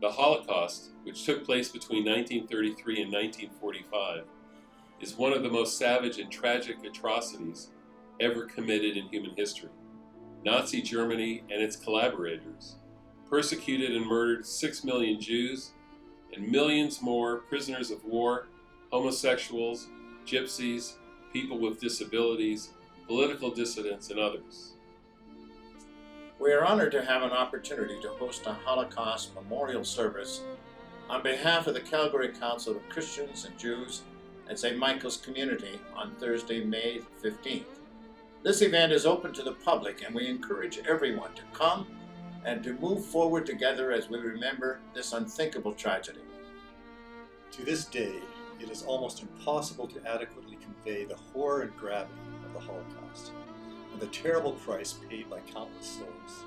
The Holocaust, which took place between 1933 and 1945, is one of the most savage and tragic atrocities ever committed in human history. Nazi Germany and its collaborators persecuted and murdered 6 million Jews and millions more prisoners of war, homosexuals, gypsies, people with disabilities, political dissidents, and others. We are honored to have an opportunity to host a Holocaust memorial service on behalf of the Calgary Council of Christians and Jews at St. Michael's Community on Thursday, May 15th. This event is open to the public, and we encourage everyone to come and to move forward together as we remember this unthinkable tragedy. To this day, it is almost impossible to adequately convey the horror and gravity of the Holocaust and the terrible price paid by countless souls.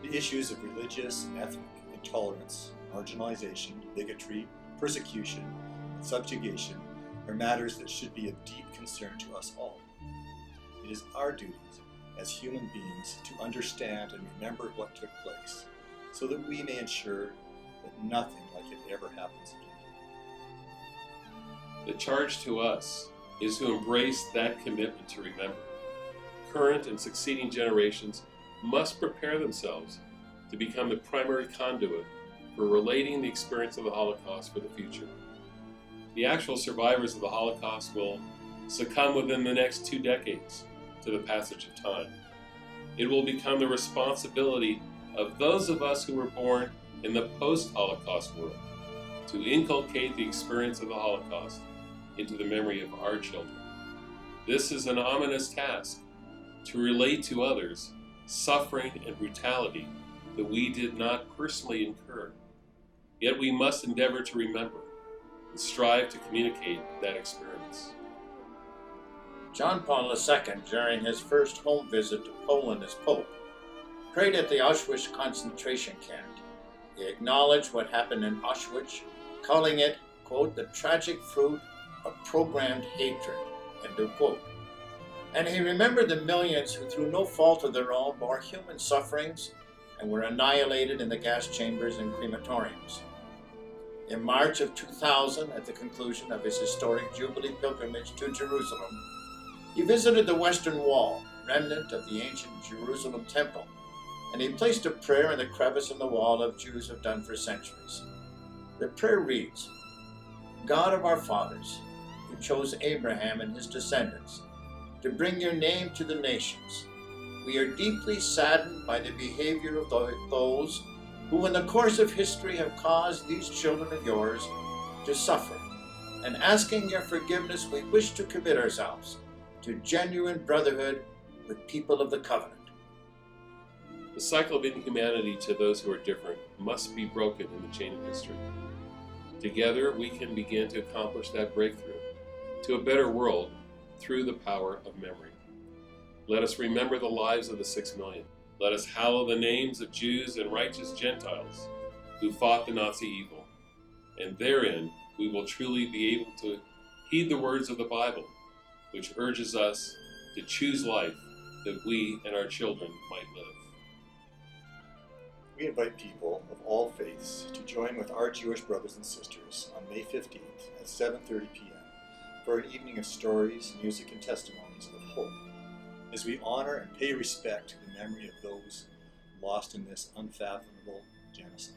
The issues of religious and ethnic intolerance, marginalization, bigotry, persecution, and subjugation are matters that should be of deep concern to us all. It is our duty as human beings to understand and remember what took place, so that we may ensure that nothing like it ever happens again. The charge to us is to embrace that commitment to remember. Current and succeeding generations must prepare themselves to become the primary conduit for relating the experience of the Holocaust for the future. The actual survivors of the Holocaust will succumb within the next 2 decades to the passage of time. It will become the responsibility of those of us who were born in the post-Holocaust world to inculcate the experience of the Holocaust into the memory of our children. This is an ominous task, to relate to others suffering and brutality that we did not personally incur. Yet we must endeavor to remember and strive to communicate that experience. John Paul II, during his first home visit to Poland as Pope, prayed at the Auschwitz concentration camp. He acknowledged what happened in Auschwitz, calling it, quote, the tragic fruit of programmed hatred, end of quote. And he remembered the millions who, through no fault of their own, bore human sufferings and were annihilated in the gas chambers and crematoriums. In March of 2000, at the conclusion of his historic Jubilee pilgrimage to Jerusalem, he visited the Western Wall, remnant of the ancient Jerusalem Temple, and he placed a prayer in the crevice in the wall as Jews have done for centuries. The prayer reads, God of our fathers, who chose Abraham and his descendants to bring your name to the nations, we are deeply saddened by the behavior of those who in the course of history have caused these children of yours to suffer, and asking your forgiveness, we wish to commit ourselves to genuine brotherhood with people of the covenant. The cycle of inhumanity to those who are different must be broken in the chain of history. Together, we can begin to accomplish that breakthrough to a better world through the power of memory. Let us remember the lives of the 6 million. Let us hallow the names of Jews and righteous Gentiles who fought the Nazi evil. And therein, we will truly be able to heed the words of the Bible, which urges us to choose life that we and our children might live. We invite people of all faiths to join with our Jewish brothers and sisters on May 15th at 7:30 p.m. for an evening of stories, music, and testimonies of hope, as we honor and pay respect to the memory of those lost in this unfathomable genocide.